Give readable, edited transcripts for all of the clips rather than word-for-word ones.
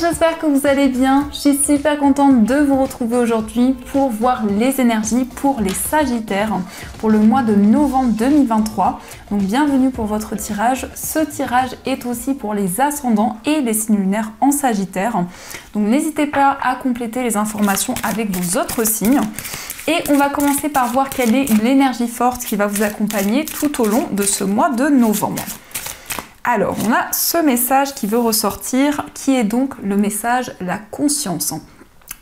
j'espère que vous allez bien. Je suis super contente de vous retrouver aujourd'hui pour voir les énergies pour les Sagittaires pour le mois de novembre 2023. Donc bienvenue pour votre tirage. Ce tirage est aussi pour les ascendants et les signes lunaires en Sagittaire. Donc n'hésitez pas à compléter les informations avec vos autres signes. Et on va commencer par voir quelle est l'énergie forte qui va vous accompagner tout au long de ce mois de novembre. Alors, on a ce message qui veut ressortir, qui est donc le message la conscience.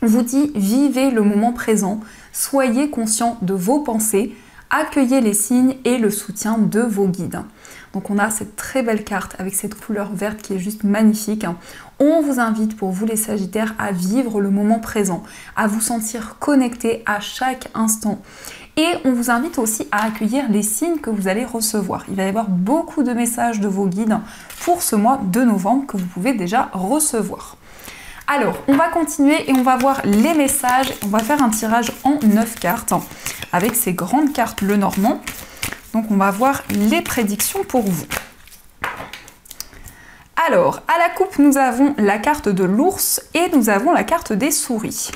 On vous dit, vivez le moment présent, soyez conscient de vos pensées, accueillez les signes et le soutien de vos guides. Donc on a cette très belle carte avec cette couleur verte qui est juste magnifique. On vous invite pour vous les Sagittaires à vivre le moment présent, à vous sentir connectés à chaque instant. Et on vous invite aussi à accueillir les signes que vous allez recevoir. Il va y avoir beaucoup de messages de vos guides pour ce mois de novembre que vous pouvez déjà recevoir. Alors, on va continuer et on va voir les messages. On va faire un tirage en 9 cartes avec ces grandes cartes Lenormand. Donc, on va voir les prédictions pour vous. Alors, à la coupe, nous avons la carte de l'ours et nous avons la carte des souris.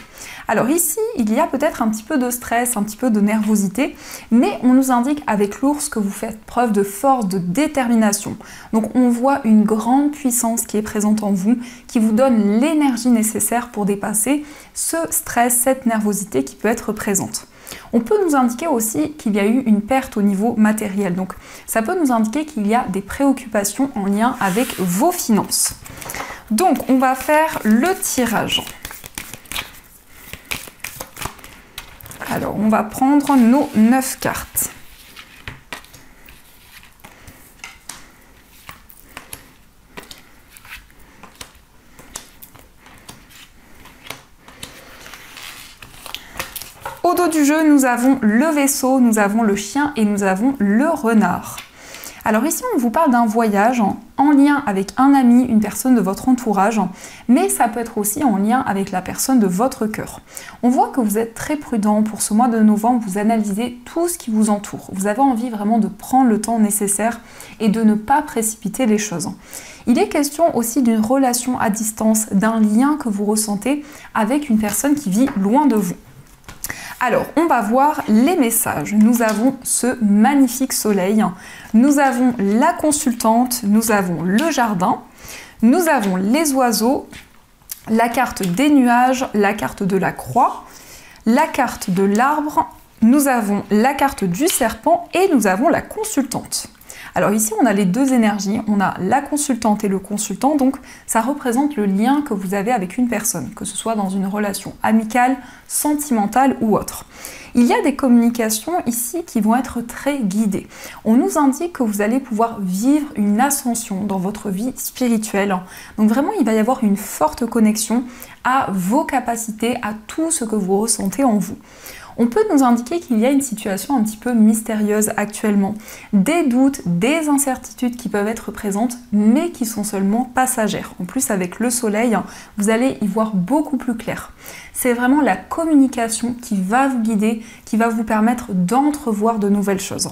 Alors ici, il y a peut-être un petit peu de stress, un petit peu de nervosité, mais on nous indique avec l'ours que vous faites preuve de force, de détermination. Donc on voit une grande puissance qui est présente en vous, qui vous donne l'énergie nécessaire pour dépasser ce stress, cette nervosité qui peut être présente. On peut nous indiquer aussi qu'il y a eu une perte au niveau matériel. Donc ça peut nous indiquer qu'il y a des préoccupations en lien avec vos finances. Donc on va faire le tirage. Alors, on va prendre nos 9 cartes. Au dos du jeu, nous avons le vaisseau, nous avons le chien et nous avons le renard. Alors ici, on vous parle d'un voyage en lien avec un ami, une personne de votre entourage, mais ça peut être aussi en lien avec la personne de votre cœur. On voit que vous êtes très prudent pour ce mois de novembre, vous analysez tout ce qui vous entoure. Vous avez envie vraiment de prendre le temps nécessaire et de ne pas précipiter les choses. Il est question aussi d'une relation à distance, d'un lien que vous ressentez avec une personne qui vit loin de vous. Alors, on va voir les messages. Nous avons ce magnifique soleil, nous avons la consultante, nous avons le jardin, nous avons les oiseaux, la carte des nuages, la carte de la croix, la carte de l'arbre, nous avons la carte du serpent et nous avons la consultante. Alors ici, on a les deux énergies, on a la consultante et le consultant, donc ça représente le lien que vous avez avec une personne, que ce soit dans une relation amicale, sentimentale ou autre. Il y a des communications ici qui vont être très guidées. On nous indique que vous allez pouvoir vivre une ascension dans votre vie spirituelle. Donc vraiment, il va y avoir une forte connexion à vos capacités, à tout ce que vous ressentez en vous. On peut nous indiquer qu'il y a une situation un petit peu mystérieuse actuellement. Des doutes, des incertitudes qui peuvent être présentes, mais qui sont seulement passagères. En plus, avec le soleil, vous allez y voir beaucoup plus clair. C'est vraiment la communication qui va vous guider, qui va vous permettre d'entrevoir de nouvelles choses.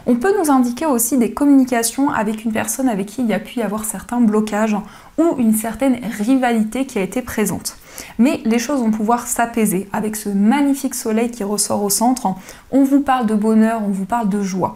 On peut nous indiquer aussi des communications avec une personne avec qui il y a pu y avoir certains blocages ou une certaine rivalité qui a été présente. Mais les choses vont pouvoir s'apaiser avec ce magnifique soleil qui ressort au centre. On vous parle de bonheur, on vous parle de joie.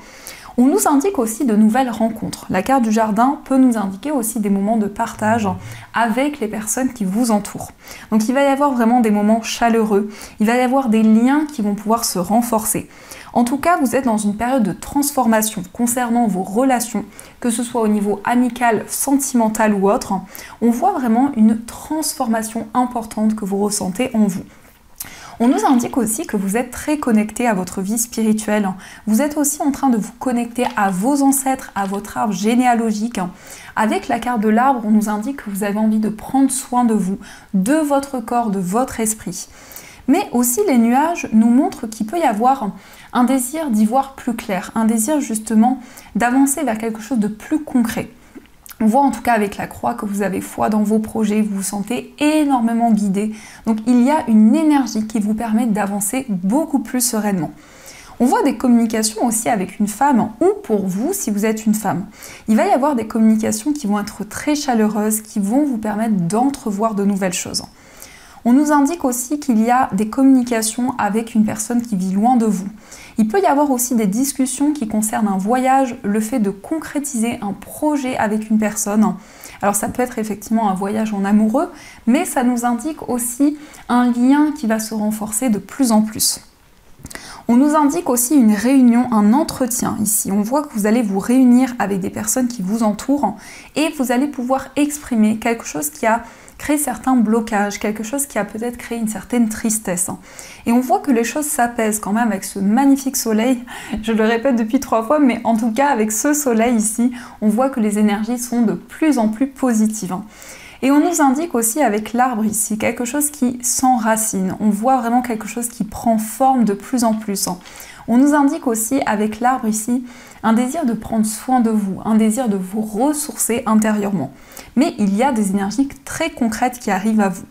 On nous indique aussi de nouvelles rencontres. La carte du jardin peut nous indiquer aussi des moments de partage avec les personnes qui vous entourent. Donc il va y avoir vraiment des moments chaleureux, il va y avoir des liens qui vont pouvoir se renforcer. En tout cas, vous êtes dans une période de transformation concernant vos relations, que ce soit au niveau amical, sentimental ou autre. On voit vraiment une transformation importante que vous ressentez en vous. On nous indique aussi que vous êtes très connecté à votre vie spirituelle. Vous êtes aussi en train de vous connecter à vos ancêtres, à votre arbre généalogique. Avec la carte de l'arbre, on nous indique que vous avez envie de prendre soin de vous, de votre corps, de votre esprit. Mais aussi les nuages nous montrent qu'il peut y avoir un désir d'y voir plus clair, un désir justement d'avancer vers quelque chose de plus concret. On voit en tout cas avec la croix que vous avez foi dans vos projets, vous vous sentez énormément guidé. Donc il y a une énergie qui vous permet d'avancer beaucoup plus sereinement. On voit des communications aussi avec une femme ou pour vous si vous êtes une femme. Il va y avoir des communications qui vont être très chaleureuses, qui vont vous permettre d'entrevoir de nouvelles choses. On nous indique aussi qu'il y a des communications avec une personne qui vit loin de vous. Il peut y avoir aussi des discussions qui concernent un voyage, le fait de concrétiser un projet avec une personne. Alors ça peut être effectivement un voyage en amoureux, mais ça nous indique aussi un lien qui va se renforcer de plus en plus. On nous indique aussi une réunion, un entretien ici. On voit que vous allez vous réunir avec des personnes qui vous entourent et vous allez pouvoir exprimer quelque chose qui a créé certains blocages, quelque chose qui a peut-être créé une certaine tristesse. Et on voit que les choses s'apaisent quand même avec ce magnifique soleil. Je le répète depuis 3 fois, mais en tout cas avec ce soleil ici, on voit que les énergies sont de plus en plus positives. Et on nous indique aussi avec l'arbre ici, quelque chose qui s'enracine. On voit vraiment quelque chose qui prend forme de plus en plus. On nous indique aussi avec l'arbre ici, un désir de prendre soin de vous, un désir de vous ressourcer intérieurement. Mais il y a des énergies très concrètes qui arrivent à vous.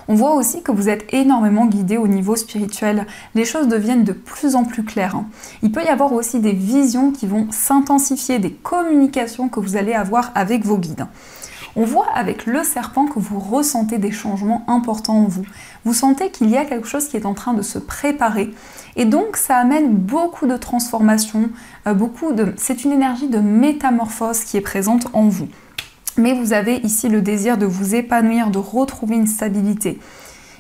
On voit aussi que vous êtes énormément guidé au niveau spirituel. Les choses deviennent de plus en plus claires. Il peut y avoir aussi des visions qui vont s'intensifier, des communications que vous allez avoir avec vos guides. On voit avec le serpent que vous ressentez des changements importants en vous. Vous sentez qu'il y a quelque chose qui est en train de se préparer. Et donc ça amène beaucoup de transformations, c'est une énergie de métamorphose qui est présente en vous. Mais vous avez ici le désir de vous épanouir, de retrouver une stabilité.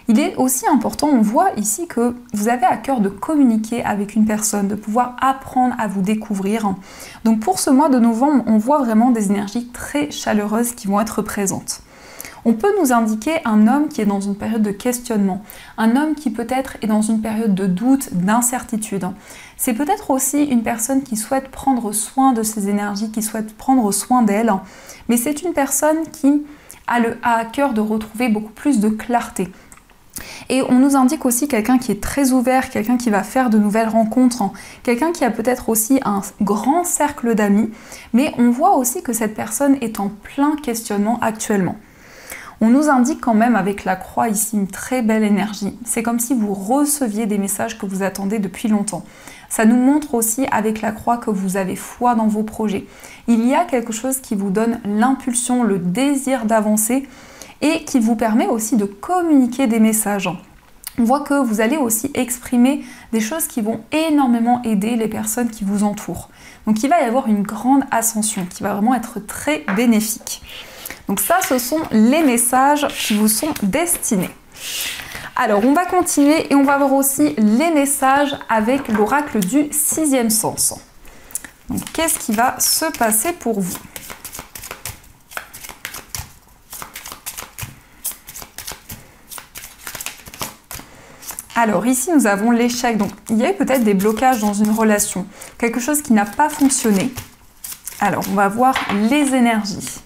Il est aussi important, on voit ici que vous avez à cœur de communiquer avec une personne, de pouvoir apprendre à vous découvrir. Donc pour ce mois de novembre, on voit vraiment des énergies très chaleureuses qui vont être présentes. On peut nous indiquer un homme qui est dans une période de questionnement, un homme qui peut-être est dans une période de doute, d'incertitude. C'est peut-être aussi une personne qui souhaite prendre soin de ses énergies, qui souhaite prendre soin d'elle, mais c'est une personne qui a à cœur de retrouver beaucoup plus de clarté. Et on nous indique aussi quelqu'un qui est très ouvert, quelqu'un qui va faire de nouvelles rencontres, quelqu'un qui a peut-être aussi un grand cercle d'amis, mais on voit aussi que cette personne est en plein questionnement actuellement. On nous indique quand même avec la croix ici une très belle énergie. C'est comme si vous receviez des messages que vous attendez depuis longtemps. Ça nous montre aussi avec la croix que vous avez foi dans vos projets. Il y a quelque chose qui vous donne l'impulsion, le désir d'avancer et qui vous permet aussi de communiquer des messages. On voit que vous allez aussi exprimer des choses qui vont énormément aider les personnes qui vous entourent. Donc il va y avoir une grande ascension qui va vraiment être très bénéfique. Donc ça, ce sont les messages qui vous sont destinés. Alors, on va continuer et on va voir aussi les messages avec l'oracle du 6e sens. Donc, qu'est-ce qui va se passer pour vous ? Alors ici, nous avons l'échec. Donc, il y a eu peut-être des blocages dans une relation, quelque chose qui n'a pas fonctionné. Alors, on va voir les énergies.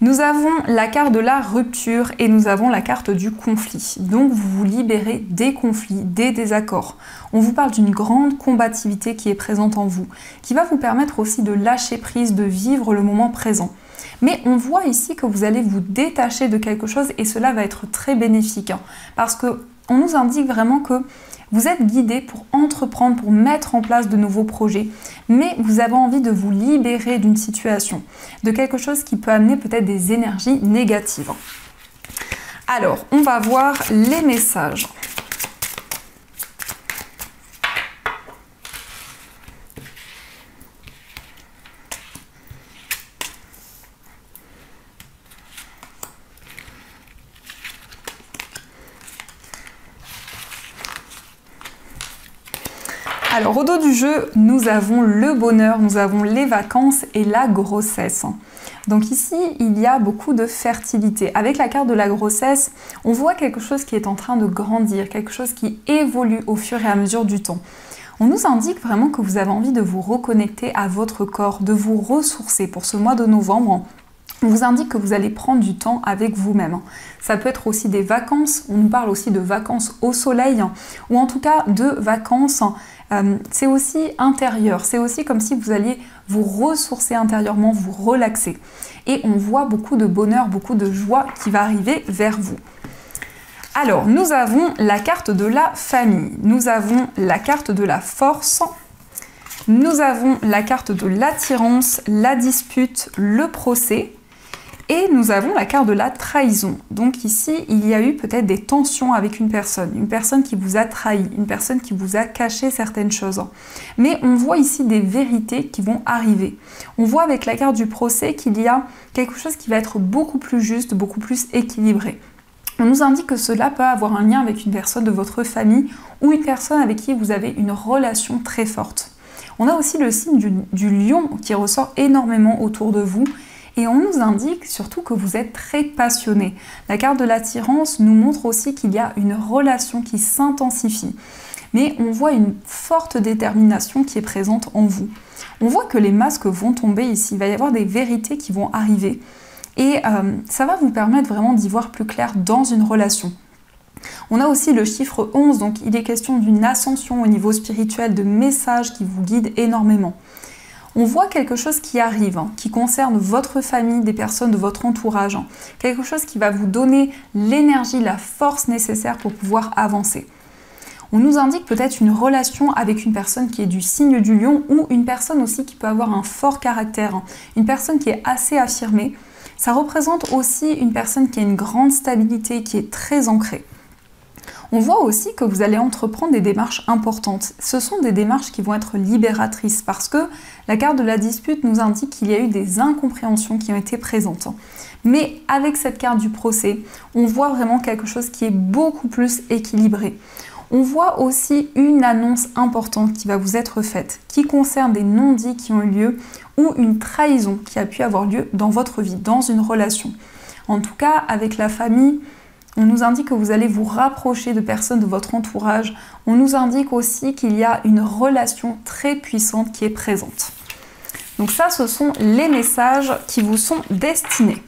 Nous avons la carte de la rupture et nous avons la carte du conflit. Donc vous vous libérez des conflits, des désaccords. On vous parle d'une grande combativité qui est présente en vous, qui va vous permettre aussi de lâcher prise, de vivre le moment présent. Mais on voit ici que vous allez vous détacher de quelque chose et cela va être très bénéfique. Parce qu'on nous indique vraiment que vous êtes guidé pour entreprendre, pour mettre en place de nouveaux projets, mais vous avez envie de vous libérer d'une situation, de quelque chose qui peut amener peut-être des énergies négatives. Alors, on va voir les messages. Alors au dos du jeu, nous avons le bonheur, nous avons les vacances et la grossesse. Donc ici, il y a beaucoup de fertilité. Avec la carte de la grossesse, on voit quelque chose qui est en train de grandir, quelque chose qui évolue au fur et à mesure du temps. On nous indique vraiment que vous avez envie de vous reconnecter à votre corps, de vous ressourcer pour ce mois de novembre. On vous indique que vous allez prendre du temps avec vous-même. Ça peut être aussi des vacances, on nous parle aussi de vacances au soleil, ou en tout cas de vacances, c'est aussi intérieur, c'est aussi comme si vous alliez vous ressourcer intérieurement, vous relaxer. Et on voit beaucoup de bonheur, beaucoup de joie qui va arriver vers vous. Alors, nous avons la carte de la famille, nous avons la carte de la force, nous avons la carte de l'attirance, la dispute, le procès, et nous avons la carte de la trahison. Donc ici, il y a eu peut-être des tensions avec une personne qui vous a trahi, une personne qui vous a caché certaines choses. Mais on voit ici des vérités qui vont arriver. On voit avec la carte du procès qu'il y a quelque chose qui va être beaucoup plus juste, beaucoup plus équilibré. On nous indique que cela peut avoir un lien avec une personne de votre famille ou une personne avec qui vous avez une relation très forte. On a aussi le signe du lion qui ressort énormément autour de vous. Et on nous indique surtout que vous êtes très passionné. La carte de l'attirance nous montre aussi qu'il y a une relation qui s'intensifie. Mais on voit une forte détermination qui est présente en vous. On voit que les masques vont tomber ici. Il va y avoir des vérités qui vont arriver. Et ça va vous permettre vraiment d'y voir plus clair dans une relation. On a aussi le chiffre 11, donc il est question d'une ascension au niveau spirituel, de messages qui vous guident énormément. On voit quelque chose qui arrive, qui concerne votre famille, des personnes de votre entourage, quelque chose qui va vous donner l'énergie, la force nécessaire pour pouvoir avancer. On nous indique peut-être une relation avec une personne qui est du signe du lion ou une personne aussi qui peut avoir un fort caractère, une personne qui est assez affirmée. Ça représente aussi une personne qui a une grande stabilité, qui est très ancrée. On voit aussi que vous allez entreprendre des démarches importantes. Ce sont des démarches qui vont être libératrices parce que la carte de la dispute nous indique qu'il y a eu des incompréhensions qui ont été présentes. Mais avec cette carte du procès, on voit vraiment quelque chose qui est beaucoup plus équilibré. On voit aussi une annonce importante qui va vous être faite, qui concerne des non-dits qui ont eu lieu ou une trahison qui a pu avoir lieu dans votre vie, dans une relation. En tout cas, avec la famille, on nous indique que vous allez vous rapprocher de personnes de votre entourage. On nous indique aussi qu'il y a une relation très puissante qui est présente. Donc ça, ce sont les messages qui vous sont destinés.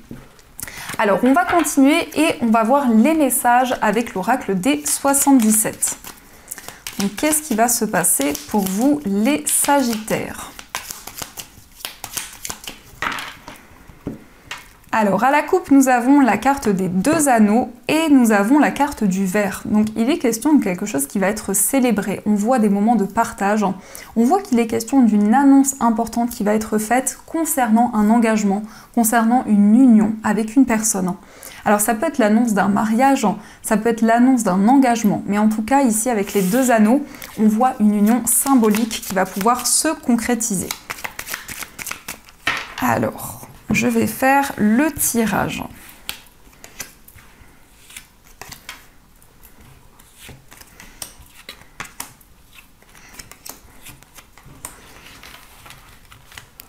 Alors, on va continuer et on va voir les messages avec l'oracle des 77. Donc, qu'est-ce qui va se passer pour vous, les Sagittaires ? Alors, à la coupe, nous avons la carte des 2 anneaux et nous avons la carte du ver. Donc, il est question de quelque chose qui va être célébré. On voit des moments de partage. On voit qu'il est question d'une annonce importante qui va être faite concernant un engagement, concernant une union avec une personne. Alors, ça peut être l'annonce d'un mariage, ça peut être l'annonce d'un engagement. Mais en tout cas, ici, avec les 2 anneaux, on voit une union symbolique qui va pouvoir se concrétiser. Alors, je vais faire le tirage.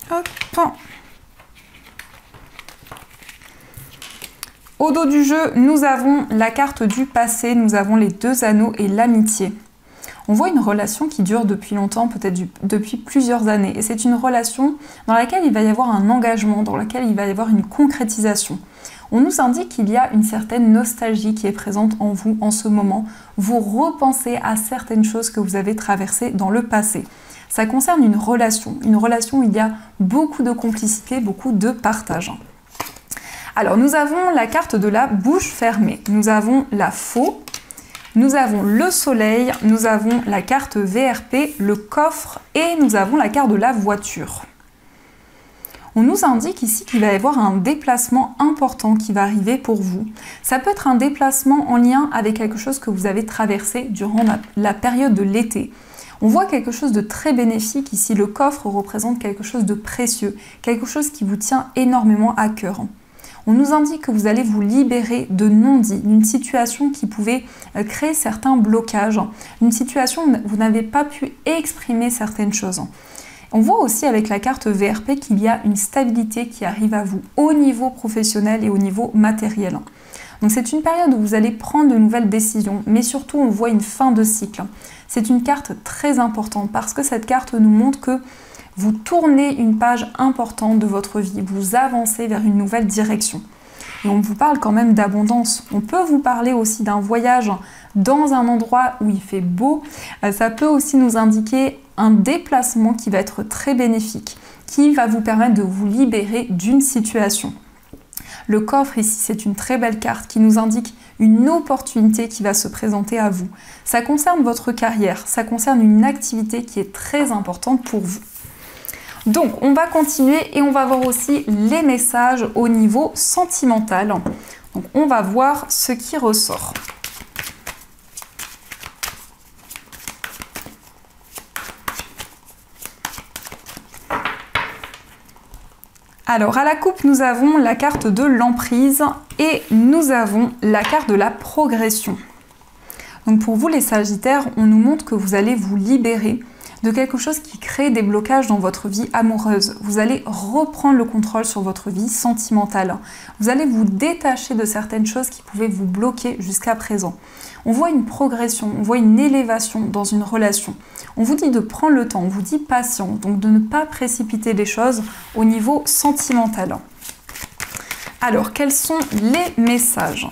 Hop. Au dos du jeu, nous avons la carte du passé, nous avons les 2 anneaux et l'amitié. On voit une relation qui dure depuis longtemps, peut-être depuis plusieurs années. Et c'est une relation dans laquelle il va y avoir un engagement, dans laquelle il va y avoir une concrétisation. On nous indique qu'il y a une certaine nostalgie qui est présente en vous en ce moment. Vous repensez à certaines choses que vous avez traversées dans le passé. Ça concerne une relation où il y a beaucoup de complicité, beaucoup de partage. Alors, nous avons la carte de la bouche fermée. Nous avons la faux. Nous avons le soleil, nous avons la carte VRP, le coffre et nous avons la carte de la voiture. On nous indique ici qu'il va y avoir un déplacement important qui va arriver pour vous. Ça peut être un déplacement en lien avec quelque chose que vous avez traversé durant la période de l'été. On voit quelque chose de très bénéfique ici. Le coffre représente quelque chose de précieux, quelque chose qui vous tient énormément à cœur. On nous indique que vous allez vous libérer de non-dits, d'une situation qui pouvait créer certains blocages, une situation où vous n'avez pas pu exprimer certaines choses. On voit aussi avec la carte VRP qu'il y a une stabilité qui arrive à vous au niveau professionnel et au niveau matériel. Donc c'est une période où vous allez prendre de nouvelles décisions, mais surtout on voit une fin de cycle. C'est une carte très importante parce que cette carte nous montre que vous tournez une page importante de votre vie, vous avancez vers une nouvelle direction. Et on vous parle quand même d'abondance. On peut vous parler aussi d'un voyage dans un endroit où il fait beau. Ça peut aussi nous indiquer un déplacement qui va être très bénéfique, qui va vous permettre de vous libérer d'une situation. Le coffre ici, c'est une très belle carte qui nous indique une opportunité qui va se présenter à vous. Ça concerne votre carrière, ça concerne une activité qui est très importante pour vous. Donc, on va continuer et on va voir aussi les messages au niveau sentimental. Donc, on va voir ce qui ressort. Alors, à la coupe, nous avons la carte de l'emprise et nous avons la carte de la progression. Donc, pour vous, les Sagittaires, on nous montre que vous allez vous libérer de quelque chose qui crée des blocages dans votre vie amoureuse. Vous allez reprendre le contrôle sur votre vie sentimentale. Vous allez vous détacher de certaines choses qui pouvaient vous bloquer jusqu'à présent. On voit une progression, on voit une élévation dans une relation. On vous dit de prendre le temps, on vous dit patient, donc de ne pas précipiter les choses au niveau sentimental. Alors, quels sont les messages ?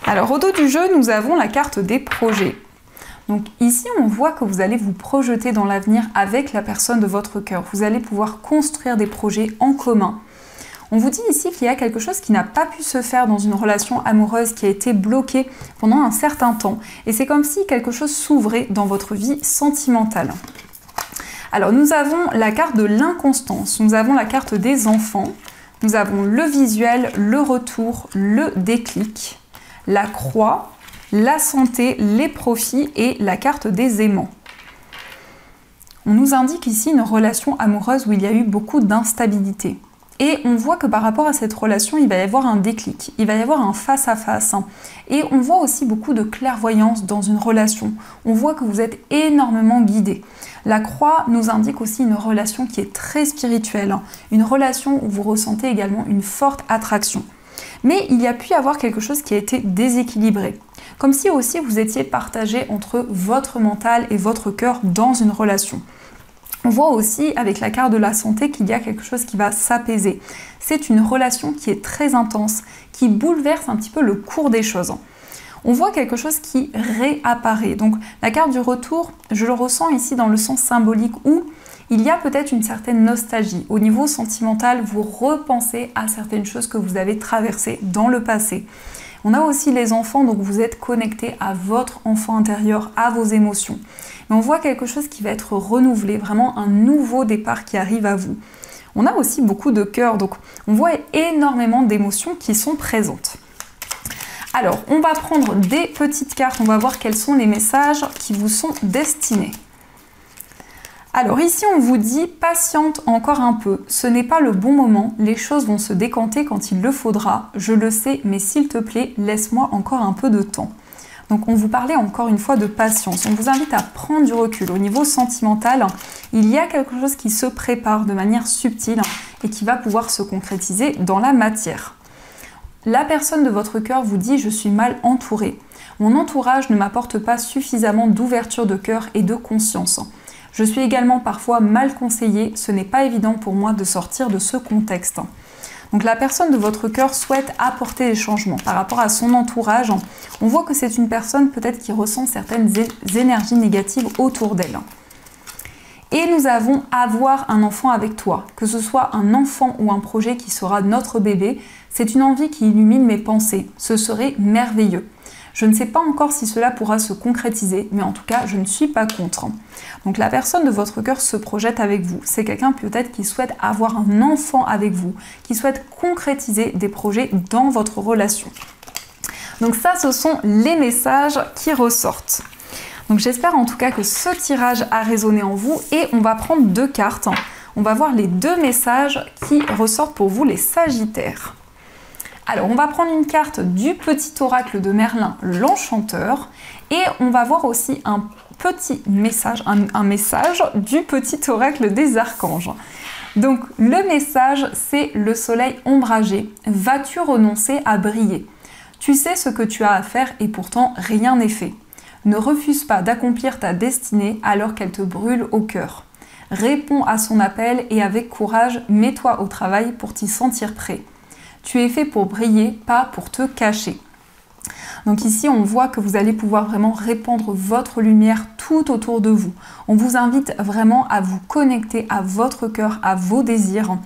Alors au dos du jeu, nous avons la carte des projets. Donc ici, on voit que vous allez vous projeter dans l'avenir avec la personne de votre cœur. Vous allez pouvoir construire des projets en commun. On vous dit ici qu'il y a quelque chose qui n'a pas pu se faire dans une relation amoureuse qui a été bloquée pendant un certain temps. Et c'est comme si quelque chose s'ouvrait dans votre vie sentimentale. Alors nous avons la carte de l'inconstance, nous avons la carte des enfants, nous avons le visuel, le retour, le déclic, la croix, la santé, les profits et la carte des aimants. On nous indique ici une relation amoureuse où il y a eu beaucoup d'instabilité. Et on voit que par rapport à cette relation, il va y avoir un déclic, il va y avoir un face-à-face. Et on voit aussi beaucoup de clairvoyance dans une relation. On voit que vous êtes énormément guidé. La croix nous indique aussi une relation qui est très spirituelle, une relation où vous ressentez également une forte attraction. Mais il y a pu y avoir quelque chose qui a été déséquilibré. Comme si aussi vous étiez partagé entre votre mental et votre cœur dans une relation. On voit aussi avec la carte de la santé qu'il y a quelque chose qui va s'apaiser. C'est une relation qui est très intense, qui bouleverse un petit peu le cours des choses. On voit quelque chose qui réapparaît. Donc la carte du retour, je le ressens ici dans le sens symbolique où il y a peut-être une certaine nostalgie. Au niveau sentimental, vous repensez à certaines choses que vous avez traversées dans le passé. On a aussi les enfants, donc vous êtes connecté à votre enfant intérieur, à vos émotions. Mais on voit quelque chose qui va être renouvelé, vraiment un nouveau départ qui arrive à vous. On a aussi beaucoup de cœur, donc on voit énormément d'émotions qui sont présentes. Alors, on va prendre des petites cartes, on va voir quels sont les messages qui vous sont destinés. Alors ici, on vous dit « Patiente encore un peu, ce n'est pas le bon moment, les choses vont se décanter quand il le faudra, je le sais, mais s'il te plaît, laisse-moi encore un peu de temps. » Donc on vous parlait encore une fois de patience, on vous invite à prendre du recul. Au niveau sentimental, il y a quelque chose qui se prépare de manière subtile et qui va pouvoir se concrétiser dans la matière. La personne de votre cœur vous dit « Je suis mal entourée. Mon entourage ne m'apporte pas suffisamment d'ouverture de cœur et de conscience. Je suis également parfois mal conseillée, ce n'est pas évident pour moi de sortir de ce contexte. » Donc la personne de votre cœur souhaite apporter des changements par rapport à son entourage. On voit que c'est une personne peut-être qui ressent certaines énergies négatives autour d'elle. Et nous avons avoir un enfant avec toi, que ce soit un enfant ou un projet qui sera notre bébé, c'est une envie qui illumine mes pensées. Ce serait merveilleux. Je ne sais pas encore si cela pourra se concrétiser, mais en tout cas, je ne suis pas contre. Donc la personne de votre cœur se projette avec vous. C'est quelqu'un peut-être qui souhaite avoir un enfant avec vous, qui souhaite concrétiser des projets dans votre relation. Donc ça, ce sont les messages qui ressortent. Donc j'espère en tout cas que ce tirage a résonné en vous et on va prendre deux cartes. On va voir les deux messages qui ressortent pour vous les Sagittaires. Alors, on va prendre une carte du petit oracle de Merlin, l'Enchanteur, et on va voir aussi un petit message, un message du petit oracle des archanges. Donc, le message, c'est le soleil ombragé. Vas-tu renoncer à briller? Tu sais ce que tu as à faire et pourtant rien n'est fait. Ne refuse pas d'accomplir ta destinée alors qu'elle te brûle au cœur. Réponds à son appel et avec courage, mets-toi au travail pour t'y sentir prêt. Tu es fait pour briller, pas pour te cacher. Donc ici, on voit que vous allez pouvoir vraiment répandre votre lumière tout autour de vous. On vous invite vraiment à vous connecter à votre cœur, à vos désirs.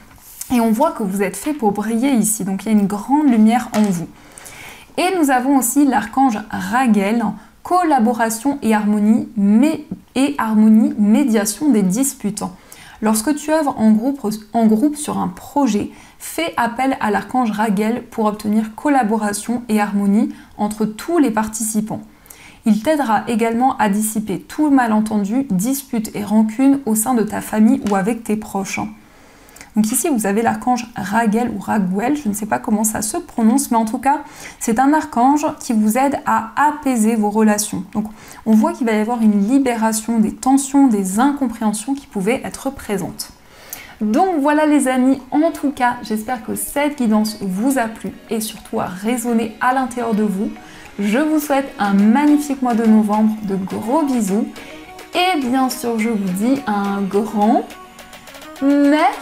Et on voit que vous êtes fait pour briller ici. Donc il y a une grande lumière en vous. Et nous avons aussi l'archange Raguel, collaboration et harmonie, médiation des disputes. Lorsque tu œuvres en groupe sur un projet, fais appel à l'archange Raguel pour obtenir collaboration et harmonie entre tous les participants. Il t'aidera également à dissiper tout malentendu, disputes et rancunes au sein de ta famille ou avec tes proches. Donc ici, vous avez l'archange Raguel ou Raguel, je ne sais pas comment ça se prononce, mais en tout cas, c'est un archange qui vous aide à apaiser vos relations. Donc on voit qu'il va y avoir une libération des tensions, des incompréhensions qui pouvaient être présentes. Donc voilà les amis, en tout cas, j'espère que cette guidance vous a plu et surtout a résonné à l'intérieur de vous. Je vous souhaite un magnifique mois de novembre, de gros bisous et bien sûr, je vous dis un grand merci.